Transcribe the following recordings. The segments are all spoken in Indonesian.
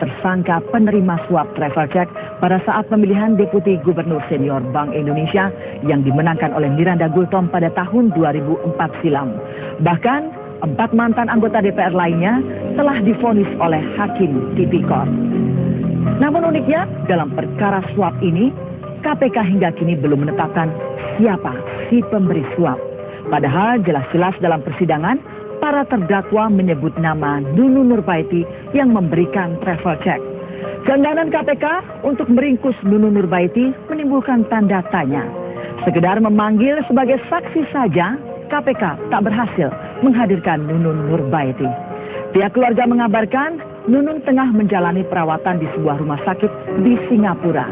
tersangka penerima suap travel check pada saat pemilihan Deputi Gubernur Senior Bank Indonesia yang dimenangkan oleh Miranda Gultom pada tahun 2004 silam. Bahkan, 4 mantan anggota DPR lainnya telah divonis oleh Hakim Tipikor. Namun uniknya, dalam perkara suap ini, KPK hingga kini belum menetapkan siapa si pemberi suap. Padahal jelas-jelas dalam persidangan, para terdakwa menyebut nama Nunun Nurbaiti yang memberikan travel check. Keengganan KPK untuk meringkus Nunun Nurbaiti menimbulkan tanda tanya. Sekedar memanggil sebagai saksi saja, KPK tak berhasil menghadirkan Nunun Nurbaiti. Pihak keluarga mengabarkan Nunun tengah menjalani perawatan di sebuah rumah sakit di Singapura.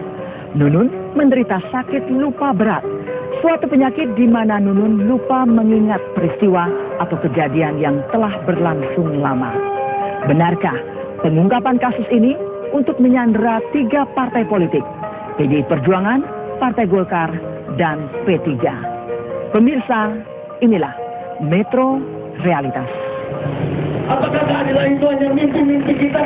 Nunun menderita sakit lupa berat, suatu penyakit di mana Nunun lupa mengingat peristiwa atau kejadian yang telah berlangsung lama. Benarkah pengungkapan kasus ini untuk menyandera 3 partai politik, PDI Perjuangan, Partai Golkar, dan P3? Pemirsa, inilah Metro Realitas. Apakah keadilan itu hanya mimpi-mimpi kita?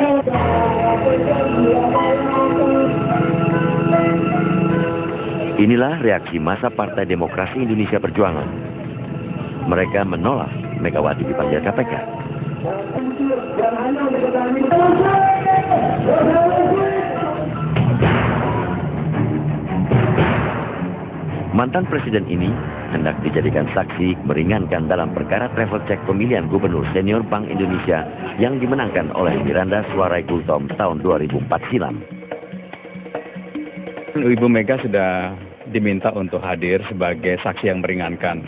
Inilah reaksi masa Partai Demokrasi Indonesia Perjuangan. Mereka menolak Megawati dipanggil KPK. Mantan presiden ini hendak dijadikan saksi meringankan dalam perkara travel check pemilihan Gubernur Senior Bank Indonesia yang dimenangkan oleh Miranda Suarai Gultom tahun 2004 silam. Ibu Mega sudah diminta untuk hadir sebagai saksi yang meringankan.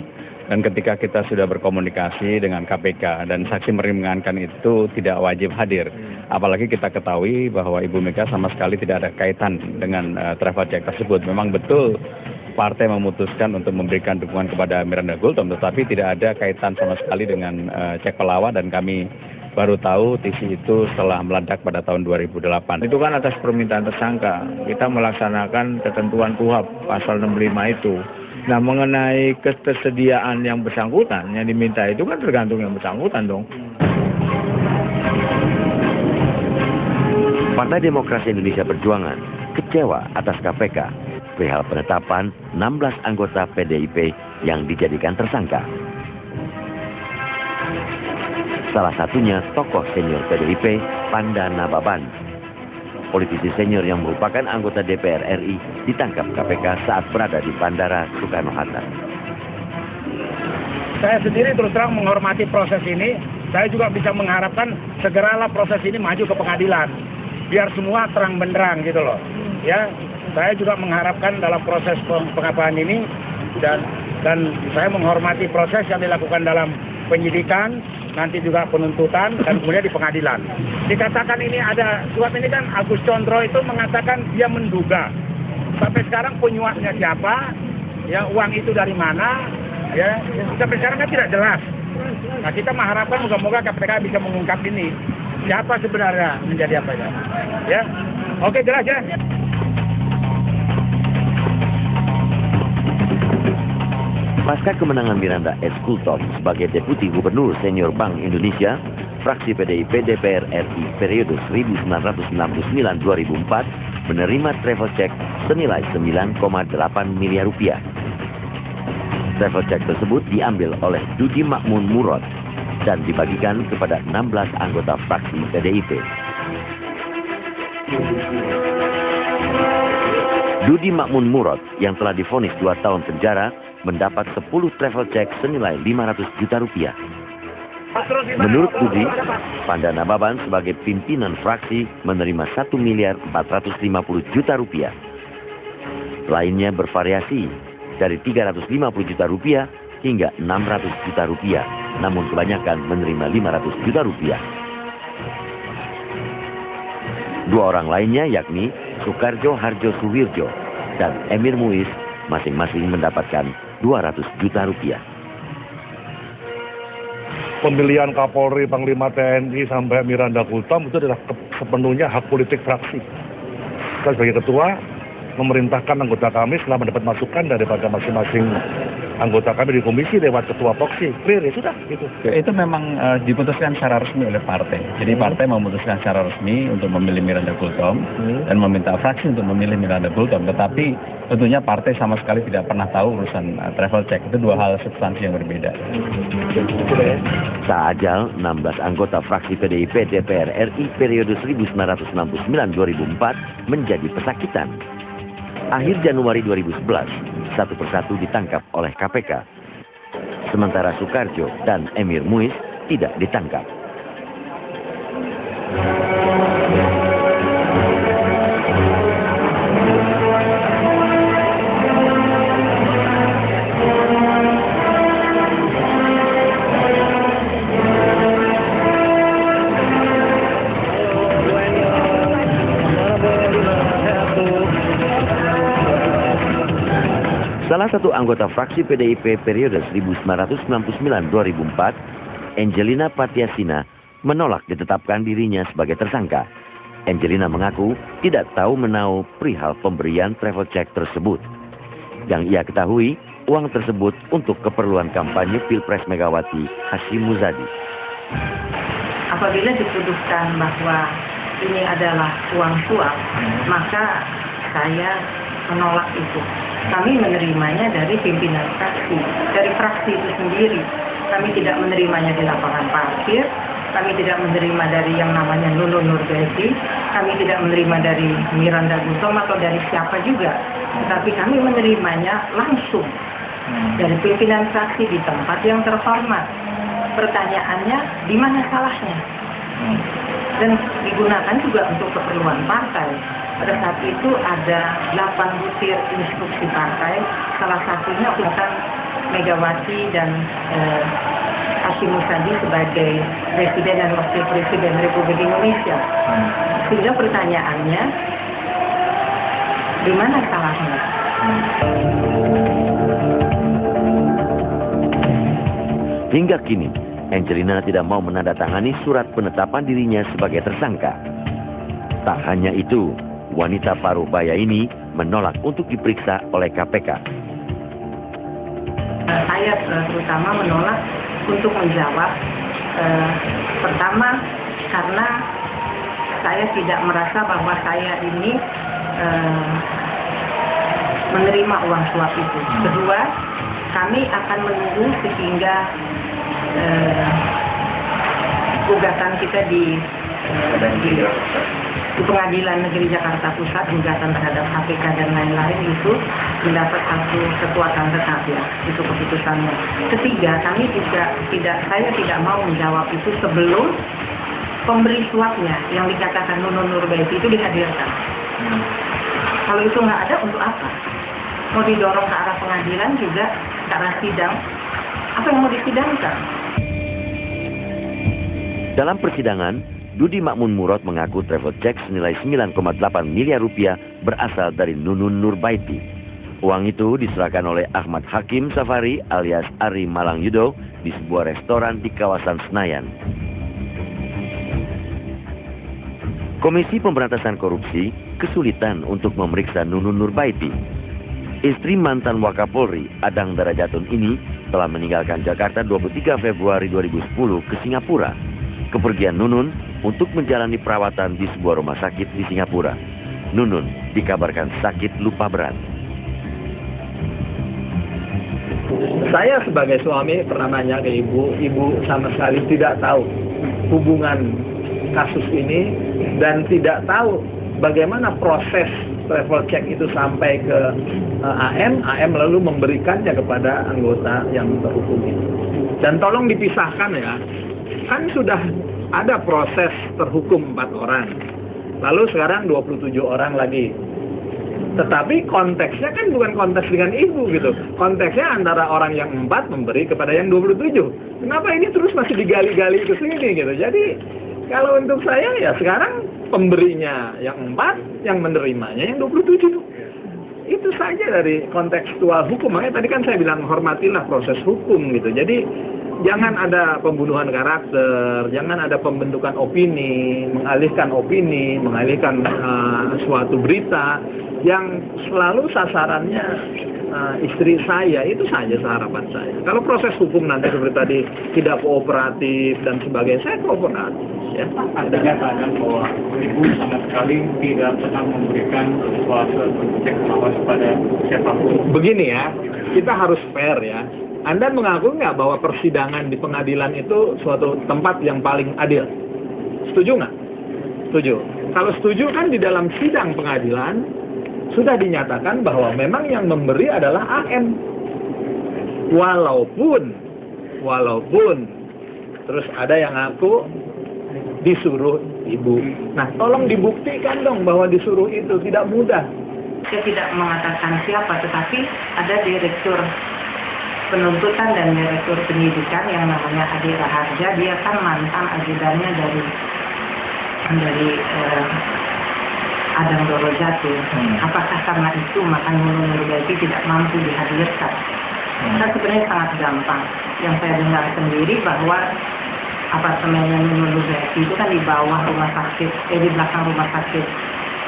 Dan ketika kita sudah berkomunikasi dengan KPK dan saksi meringankan itu tidak wajib hadir. Apalagi kita ketahui bahwa Ibu Mega sama sekali tidak ada kaitan dengan travel check tersebut. Memang betul partai memutuskan untuk memberikan dukungan kepada Miranda Gultom, tetapi tidak ada kaitan sama sekali dengan cek pelawat, dan kami baru tahu TC itu setelah meledak pada tahun 2008. Itu kan atas permintaan tersangka. Kita melaksanakan ketentuan KUHP pasal 65 itu. Nah, mengenai ketersediaan yang bersangkutan, yang diminta itu kan tergantung yang bersangkutan dong. Partai Demokrasi Indonesia Perjuangan kecewa atas KPK perihal penetapan 16 anggota PDIP yang dijadikan tersangka. Salah satunya tokoh senior PDIP, Panda Nababan. Politisi senior yang merupakan anggota DPR RI ditangkap KPK saat berada di Bandara Soekarno-Hatta. Saya sendiri terus terang menghormati proses ini. Saya juga bisa mengharapkan segeralah proses ini maju ke pengadilan. Biar semua terang benderang gitu loh. Ya, saya juga mengharapkan dalam proses pengadilan ini dan saya menghormati proses yang dilakukan dalam penyidikan, nanti juga penuntutan, dan kemudian di pengadilan. Dikatakan ini ada suap ini kan, Agus Condro itu mengatakan dia menduga. Sampai sekarang penyuapnya siapa, ya uang itu dari mana, ya sampai sekarang kan tidak jelas. Nah, kita mengharapkan moga-moga KPK bisa mengungkap ini. Siapa sebenarnya menjadi apa ya? Oke, jelas ya. Pasca kemenangan Miranda S. Gultom sebagai Deputi Gubernur Senior Bank Indonesia, fraksi PDIP DPR RI periode 1969-2004 menerima travel check senilai 9,8 miliar rupiah. Travel check tersebut diambil oleh Dudi Makmun Murad dan dibagikan kepada 16 anggota fraksi PDIP. Dudi Makmun Murad yang telah divonis 2 tahun penjara mendapat 10 travel check senilai 500 juta rupiah. Menurut Dudi, Panda Nababan sebagai pimpinan fraksi menerima 1 miliar 450 juta rupiah. Lainnya bervariasi dari 350 juta rupiah hingga 600 juta rupiah, namun kebanyakan menerima 500 juta rupiah. 2 orang lainnya yakni Soekarjo Harjo Suwirjo dan Emir Muiz masing-masing mendapatkan 200 juta rupiah. Pemilihan Kapolri, Panglima TNI sampai Miranda Gultom itu adalah sepenuhnya hak politik fraksi. Saya sebagai ketua memerintahkan anggota kami setelah mendapat masukan daripada masing-masing anggota kami di komisi lewat ketua Poksi, clear ya sudah gitu. Ya, itu memang diputuskan secara resmi oleh partai. Jadi partai memutuskan secara resmi untuk memilih Miranda Gultom dan meminta fraksi untuk memilih Miranda Gultom. Tetapi tentunya partai sama sekali tidak pernah tahu urusan travel check. Itu dua hal substansi yang berbeda. Tak ajal, 16 anggota fraksi PDIP DPR RI periode 1969-2004 menjadi pesakitan. Akhir Januari 2011, satu persatu ditangkap oleh KPK. Sementara Soekarjo dan Emir Muiz tidak ditangkap. Salah satu anggota fraksi PDIP periode 1999-2004, Angelina Patiasina, menolak ditetapkan dirinya sebagai tersangka. Angelina mengaku tidak tahu menau perihal pemberian travel check tersebut. Yang ia ketahui, uang tersebut untuk keperluan kampanye Pilpres Megawati Hashim Muzadi. Apabila dituduhkan bahwa ini adalah uang suap, maka saya menolak itu. Kami menerimanya dari pimpinan fraksi, dari fraksi itu sendiri. Kami tidak menerimanya di lapangan parkir, kami tidak menerima dari yang namanya Nunun Nurbaiti, kami tidak menerima dari Miranda Gultom atau dari siapa juga. Tetapi kami menerimanya langsung dari pimpinan fraksi di tempat yang terhormat. Pertanyaannya, di mana salahnya? Dan digunakan juga untuk keperluan partai. Pada saat itu ada 8 butir instruksi partai, salah satunya tentang Megawati dan Hashim Muzadi sebagai Presiden dan Wakil Presiden Republik Indonesia. Sehingga pertanyaannya, di mana salahnya? Hingga kini, Angelina tidak mau menandatangani surat penetapan dirinya sebagai tersangka. Tak hanya itu, wanita paruh baya ini menolak untuk diperiksa oleh KPK. Saya terutama menolak untuk menjawab. Pertama, karena saya tidak merasa bahwa saya ini menerima uang suap itu. Kedua, kami akan menunggu sehingga gugatan kita di Pengadilan Negeri Jakarta Pusat, gugatan terhadap KPK dan lain-lain itu mendapat satu kekuatan tetap ya, itu keputusannya. Ketiga, saya tidak mau menjawab itu sebelum pemberi suapnya yang dikatakan Nunun Nurbaiti itu dihadirkan. Kalau itu nggak ada, untuk apa? Mau didorong ke arah pengadilan juga, ke arah sidang, apa yang mau disidangkan? Dalam persidangan, Dudi Makmun Murad mengaku travel check senilai 9,8 miliar rupiah berasal dari Nunun Nurbaiti. Uang itu diserahkan oleh Ahmad Hakim Safari alias Ari Malang Yudo di sebuah restoran di kawasan Senayan. Komisi Pemberantasan Korupsi kesulitan untuk memeriksa Nunun Nurbaiti. Istri mantan Wakapolri Adang Darajatun ini telah meninggalkan Jakarta 23 Februari 2010 ke Singapura. Kepergian Nunun untuk menjalani perawatan di sebuah rumah sakit di Singapura. Nunun dikabarkan sakit lupa berat. Saya sebagai suami pernah nanya ke ibu sama sekali tidak tahu hubungan kasus ini dan tidak tahu bagaimana proses travel check itu sampai ke AM lalu memberikannya kepada anggota yang terhukum ini. Dan tolong dipisahkan ya, kan sudah ada proses terhukum 4 orang, lalu sekarang 27 orang lagi. Tetapi konteksnya kan bukan konteks dengan ibu gitu. Konteksnya antara orang yang 4 memberi kepada yang 27. Kenapa ini terus masih digali-gali ke sini gitu. Jadi kalau untuk saya ya sekarang pemberinya yang 4, yang menerimanya yang 27. Itu saja dari kontekstual hukum. Makanya tadi kan saya bilang hormatilah proses hukum gitu. Jadi Jangan ada pembunuhan karakter, jangan ada pembentukan opini, mengalihkan suatu berita yang selalu sasarannya istri saya. Itu saja harapan saya. Kalau proses hukum nanti seperti tadi tidak kooperatif dan sebagainya, saya kooperatif. Ya. Artinya keadaan bahwa Ibu sama sekali tidak pernah memberikan suatu cek pengawas pada siapapun. Begini ya, kita harus fair ya. Anda mengaku nggak bahwa persidangan di pengadilan itu suatu tempat yang paling adil? Setuju nggak? Setuju. Kalau setuju kan di dalam sidang pengadilan sudah dinyatakan bahwa memang yang memberi adalah AM. Walaupun terus ada yang ngaku disuruh Ibu. Nah, tolong dibuktikan dong bahwa disuruh itu tidak mudah. Saya tidak mengatakan siapa, tetapi ada direktur penuntutan dan direktur penyidikan yang namanya Adi Raharja. Dia kan mantan ajudannya dari Adang Dorojati. Apakah karena itu maka Nunung Nurbaiti tidak mampu dihadirkan? Kan sebenarnya sangat gampang. Yang saya dengar sendiri bahwa apartemennya Nunung Nurbaiti itu kan di bawah rumah sakit, di belakang rumah sakit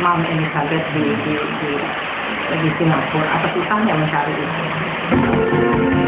Mount Elizabeth di Singapura. Apa susahnya mencari itu?